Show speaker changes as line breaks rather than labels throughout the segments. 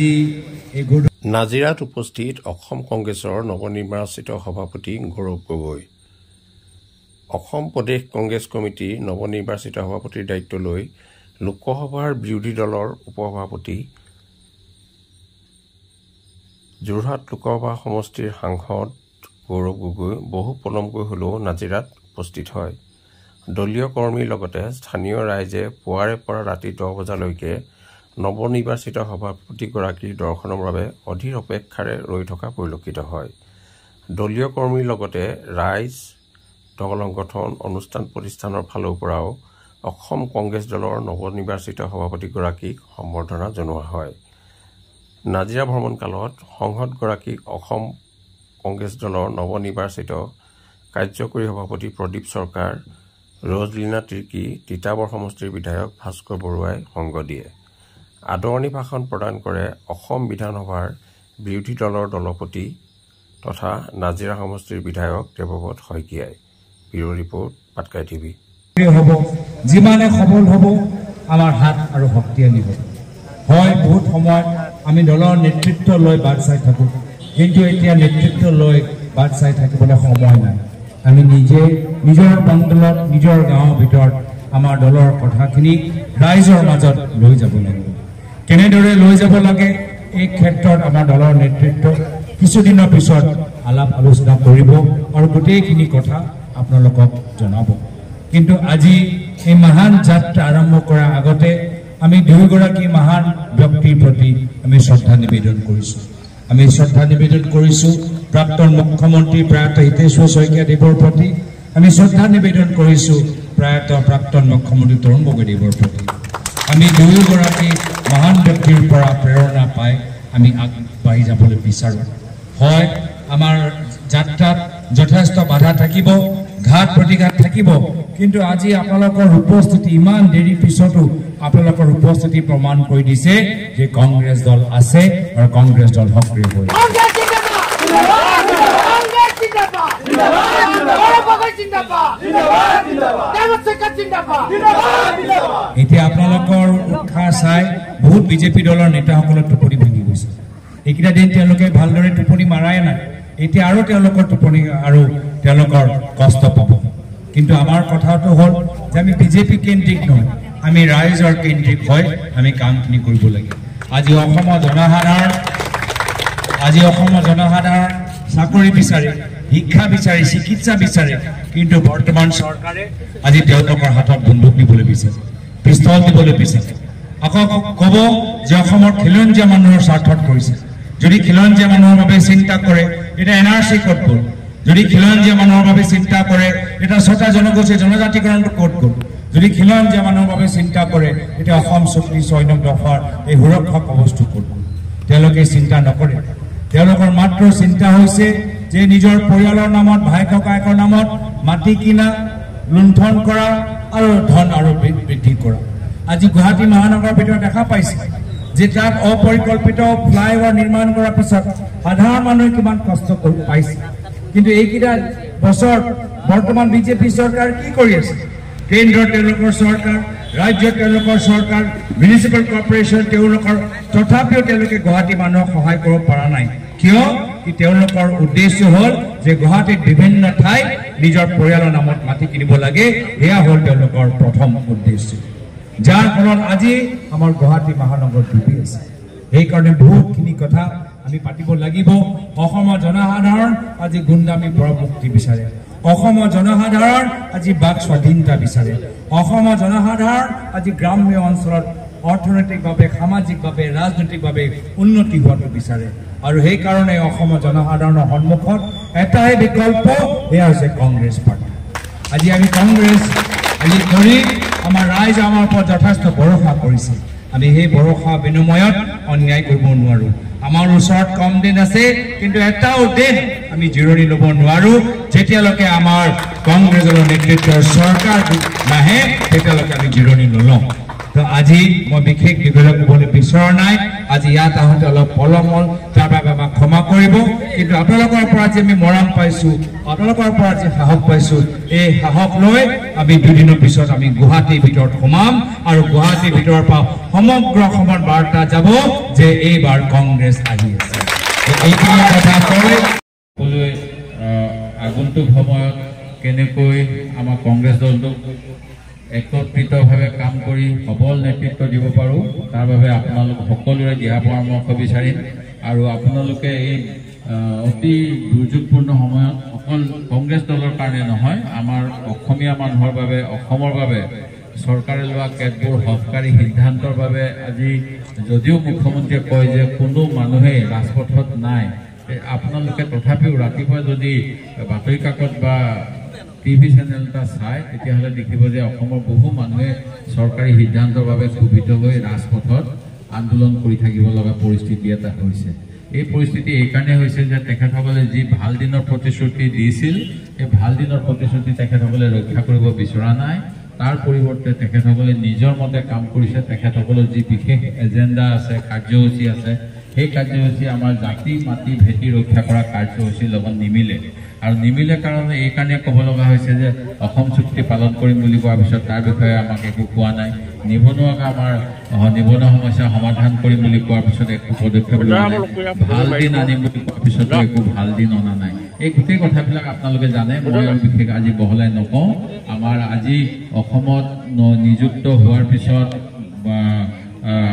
আজি
নাজিৰাত উপস্থিত অসম কংগ্ৰেছৰ নৱনিৰ্বাচিত সভাপতি গৌৰৱ গগৈ। অসম প্ৰদেশ কংগ্ৰেছ কমিটিৰ নৱনিৰ্বাচিত সভাপতিৰ দায়িত্ব লৈ লোকসভাৰ বিৰোধী দলৰ উপসভাপতি যোৰহাট লোকসভা সমষ্টিৰ সাংসদ গৌৰৱ গগৈ বহু পলমকৈ হ'লেও নাজিৰাত উপস্থিত হয়। দলীয় কৰ্মীৰ লগতে স্থানীয় ৰাইজে পুৱাৰে পৰা ৰাতি 10 বজালৈকে নৱনিৰ্বাচিত সভাপতিগৰাকীৰ দৰ্শনৰ বাবে অধীৰ অপেক্ষাৰে ৰৈ থকা পৰিলক্ষিত হয়। দলীয় কৰ্মীৰ লগতে ৰাইজ, দল সংগঠন, অনুষ্ঠান প্ৰতিষ্ঠানৰ ফালৰ পৰাও অসম কংগ্ৰেছ দলৰ নৱনিৰ্বাচিত সভাপতিগৰাকীক সম্বৰ্ধনা জনোৱা হয়। নাজিৰা ভ্ৰমণকালত সংসদগৰাকীক অসম কংগ্ৰেছ দলৰ নৱনিৰ্বাচিত কাৰ্যকৰী সভাপতি প্ৰদীপ চৰকাৰ, ৰজলীনা তিৰ্কী, তিতাবৰ সমষ্টিৰ বিধায়ক ভাস্কৰ বৰুৱাই সংগ দিয়ে। আদৰণি ভাষণ প্ৰদান কৰে অসম বিধানসভাৰ বিৰোধী দলৰ দলপতি তথা নাজিৰা সমষ্টিৰ বিধায়ক দেৱব্ৰত শইকীয়াই। Bureau report, Patkai TV.
যিমানে সবল হ'ব আমাৰ হাত আৰু শক্তি আনিব। হয়, বহুত সময় আমি দলৰ নেতৃত্ব লৈ বাট চাই থাকোঁ, কিন্তু এতিয়া নেতৃত্ব লৈ বাট চাই থাকিবলৈ সময় নাই। আমি নিজে নিজৰ প্ৰান্তলত, নিজৰ গাঁৱৰ ভিতৰত আমাৰ দলৰ কথাখিনি ৰাইজৰ মাজত লৈ যাব লাগিব। কেনেদৰে লৈ যাব লাগে এই ক্ষেত্ৰত আমাৰ দলৰ নেতৃত্ব কিছুদিনৰ পিছত আলাপ আলোচনা কৰিব আৰু গোটেইখিনি কথা আপোনালোকক জনাব। কিন্তু আজি এই মহান যাত্ৰা আৰম্ভ কৰাৰ আগতে আমি দুয়োগৰাকী মহান ব্যক্তিৰ প্ৰতি আমি শ্ৰদ্ধা নিবেদন কৰিছোঁ। আমি শ্ৰদ্ধা নিবেদন কৰিছোঁ প্ৰাক্তন মুখ্যমন্ত্ৰী প্ৰয়াত হিতেশ্বৰ শইকীয়া দেৱৰ প্ৰতি। আমি শ্ৰদ্ধা নিবেদন কৰিছোঁ প্ৰাক্তন মুখ্যমন্ত্ৰী তৰুণ গগৈদেৱৰ প্ৰতি। আমি দুয়োগৰাকী মহান ব্যক্তিৰ পৰা প্ৰেৰণা পাই আমি আগবাঢ়ি যাবলৈ বিচাৰোঁ। হয়, আমাৰ যাত্ৰাত যথেষ্ট বাধা থাকিব, ঘাট প্ৰতিঘাত থাকিব, কিন্তু আজি আপোনালোকৰ উপস্থিতি ইমান দেৰি পিছতো আপোনালোকৰ উপস্থিতি প্ৰমাণ কৰি দিছে যে কংগ্ৰেছ দল আছে আৰু কংগ্ৰেছ দল সক্ৰিয় হৈ এতিয়া আপোনালোকৰ উৎসাহ চাই বহুত বিজেপি দলৰ নেতাসকলৰ টোপনি ভাঙি গৈছে। এইকেইটা দিন তেওঁলোকে ভালদৰে টোপনি মাৰাই নাই। এতিয়া আৰু তেওঁলোকৰ টোপনি আৰু তেওঁলোকৰ কষ্ট পাব। কিন্তু আমাৰ কথাটো হ'ল যে আমি বিজেপি কেন্দ্ৰিক নহয়, আমি ৰাইজৰ কেন্দ্ৰিক হৈ আমি কামখিনি কৰিব লাগে। আজি অসমৰ জনসাধাৰণ চাকৰি বিচাৰে, শিক্ষা বিচাৰে, চিকিৎসা বিচাৰে, কিন্তু বৰ্তমান চৰকাৰে আজি তেওঁলোকৰ হাতত বন্দুক দিবলৈ বিচাৰে, পিষ্টল দিবলৈ বিচাৰে। আকৌ ক'ব যে অসমৰ খিলঞ্জীয়া মানুহৰ স্বাৰ্থত কৰিছে। যদি খিলঞ্জীয়া মানুহৰ বাবে চিন্তা কৰে এটা NRC ক'ত গ'ল? যদি খিলঞ্জীয়া মানুহৰ বাবে চিন্তা কৰে এটা 6টা জনগোষ্ঠী জনজাতিকৰণটো ক'ত গ'ল? যদি খিলঞ্জীয়া মানুহৰ বাবে চিন্তা কৰে এতিয়া অসম চুক্তি 6 নং দফাৰ এই সুৰক্ষা কৱচটো ক'ত গ'ল? তেওঁলোকে চিন্তা নকৰে। তেওঁলোকৰ মাত্ৰ চিন্তা হৈছে যে নিজৰ পৰিয়ালৰ নামত, ভাই ককায়েকৰ নামত মাটি কিনা, লুণ্ঠন কৰা আৰু ধন আৰু বৃদ্ধি কৰা। আজি গুৱাহাটী মহানগৰৰ ভিতৰত দেখা পাইছে যে তাত অপৰিকল্পিত ফ্লাইঅভাৰ নিৰ্মাণ কৰাৰ পিছত সাধাৰণ মানুহে কিমান কষ্ট পাইছে। কিন্তু এইকেইটা বছৰ বৰ্তমান বিজেপি চৰকাৰ কি কৰি আছে? কেন্দ্ৰৰ তেওঁলোকৰ চৰকাৰ, ৰাজ্যৰ তেওঁলোকৰ চৰকাৰ, মিউনিচিপেল কৰ্পৰেশ্যন তেওঁলোকৰ, তথাপিও তেওঁলোকে গুৱাহাটী মানুহক সহায় কৰিব পৰা নাই। কিয়? কি তেওঁলোকৰ উদ্দেশ্য হ'ল যে গুৱাহাটীত বিভিন্ন ঠাইত নিজৰ পৰিয়ালৰ নামত মাটি কিনিব লাগে। এয়া হ'ল তেওঁলোকৰ প্ৰথম উদ্দেশ্য, যাৰ ফলত আজি আমাৰ গুৱাহাটী মহানগৰ ডুবি আছে। সেইকাৰণে বহুতখিনি কথা আমি পাতিব লাগিব। অসমৰ জনসাধাৰণ আজি গুণ্ডামী পৰা মুক্তি বিচাৰে। অসমৰ জনসাধাৰণ আজি বাক স্বাধীনতা বিচাৰে। অসমৰ জনসাধাৰণ আজি গ্ৰাম্য অঞ্চলত অৰ্থনৈতিকভাৱে, সামাজিকভাৱে, ৰাজনৈতিকভাৱে উন্নতি হোৱাটো বিচাৰে। আৰু সেইকাৰণে অসমৰ জনসাধাৰণৰ সন্মুখত এটাই বিকল্প, সেয়া হৈছে কংগ্ৰেছ পাৰ্টি। আজি আমি কংগ্ৰেছ কৰি আমাৰ ৰাইজ আমাৰ ওপৰত যথেষ্ট ভৰসা কৰিছে। আমি সেই ভৰসা বিনিময়ত অন্যায় কৰিব নোৱাৰোঁ। আমাৰ ওচৰত কম দিন আছে, কিন্তু এটাও দিন আমি জিৰণি ল'ব নোৱাৰোঁ। যেতিয়ালৈকে আমাৰ কংগ্ৰেছ দলৰ নেতৃত্বৰ চৰকাৰ নাহে তেতিয়ালৈকে আমি জিৰণি নলওঁ। তো আজি মই বিশেষ দীঘলীয়া ক'বলৈ বিচৰা নাই। আজি ইয়াত আহোঁতে অলপ পলম হ'ল, তাৰ বাবে আমাক ক্ষমা কৰিব। কিন্তু আপোনালোকৰ পৰা যে আমি মৰম পাইছোঁ, আপোনালোকৰ পৰা যে সাহস পাইছোঁ, এই সাহস লৈ আমি দুদিনৰ পিছত আমি গুৱাহাটীৰ ভিতৰত সোমাম আৰু গুৱাহাটীৰ ভিতৰৰ পৰা সমগ্ৰ অসমত বাৰ্তা যাব যে এইবাৰ কংগ্ৰেছ আহি আছে। এইখিনি কথা কৈ
আগন্তুক সময়ত কেনেকৈ আমাৰ কংগ্ৰেছ দলটোক একত্ৰিতভাৱে কাম কৰি সবল নেতৃত্ব দিব পাৰোঁ, তাৰ বাবে আপোনালোক সকলোৰে দিহা পৰামৰ্শ বিচাৰিম। আৰু আপোনালোকে এই অতি দুৰ্যোগপূৰ্ণ সময়ত অকল কংগ্ৰেছ দলৰ কাৰণে নহয়, আমাৰ অসমীয়া মানুহৰ বাবে, অসমৰ বাবে চৰকাৰে লোৱা কেতবোৰ হঠকাৰী সিদ্ধান্তৰ বাবে আজি যদিও মুখ্যমন্ত্ৰীয়ে কয় যে কোনো মানুহেই ৰাজপথত নাই, আপোনালোকে তথাপিও ৰাতিপুৱা যদি বাতৰি কাকত বা টিভি চেনেল এটা চায় তেতিয়াহ'লে দেখিব যে অসমৰ বহু মানুহে চৰকাৰী সিদ্ধান্তৰ বাবে ক্ষোভিত হৈ ৰাজপথত আন্দোলন কৰি থাকিব লগা পৰিস্থিতি এটা হৈছে। এই পৰিস্থিতি এইকাৰণে হৈছে যে তেখেতসকলে যি ভাল দিনৰ প্ৰতিশ্ৰুতি দিছিল, এই ভাল দিনৰ প্ৰতিশ্ৰুতি তেখেতসকলে ৰক্ষা কৰিব বিচৰা নাই। তাৰ পৰিৱৰ্তে তেখেতসকলে নিজৰ মতে কাম কৰিছে। তেখেতসকলৰ যি বিশেষ এজেণ্ডা আছে, কাৰ্যসূচী আছে, সেই কাৰ্যসূচী আমাৰ জাতি মাটি ভেটি ৰক্ষা কৰা কাৰ্যসূচীৰ লগত নিমিলে। আৰু নিমিলে কাৰণে এইকাৰণে ক'ব লগা হৈছে যে অসম চুক্তি পালন কৰিম বুলি কোৱাৰ পিছত তাৰ বিষয়ে আমাক একো কোৱা নাই। নিবনুৱাক আমাৰ নিবনুৱা সমস্যা সমাধান কৰিম বুলি কোৱাৰ পিছত একো পদক্ষেপ লোৱা নাই। ভাল দিন আনিম বুলি কোৱাৰ পিছতো একো ভাল দিন অনা নাই। এই গোটেই কথাবিলাক আপোনালোকে জানে, মই আৰু বিশেষ আজি বহলাই নকওঁ। আমাৰ আজি অসমত নিযুক্ত হোৱাৰ পিছত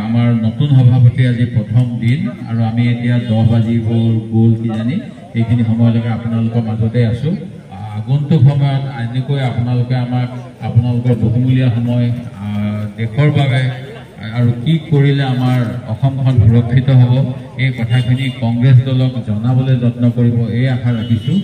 আমাৰ নতুন সভাপতি আজি প্ৰথম দিন, আৰু আমি এতিয়া 10 বাজিব গ'ল কিজানি, এইখিনি সময়লৈকে আপোনালোকৰ মাজতে আছোঁ। আগন্তুক সময়ত এনেকৈ আপোনালোকে আমাক আপোনালোকৰ বহুমূলীয়া সময় দেশৰ বাবে আৰু কি কৰিলে আমাৰ অসমখন সুৰক্ষিত হ'ব, এই কথাখিনি কংগ্ৰেছ দলক জনাবলৈ যত্ন কৰিব, এই আশা ৰাখিছোঁ।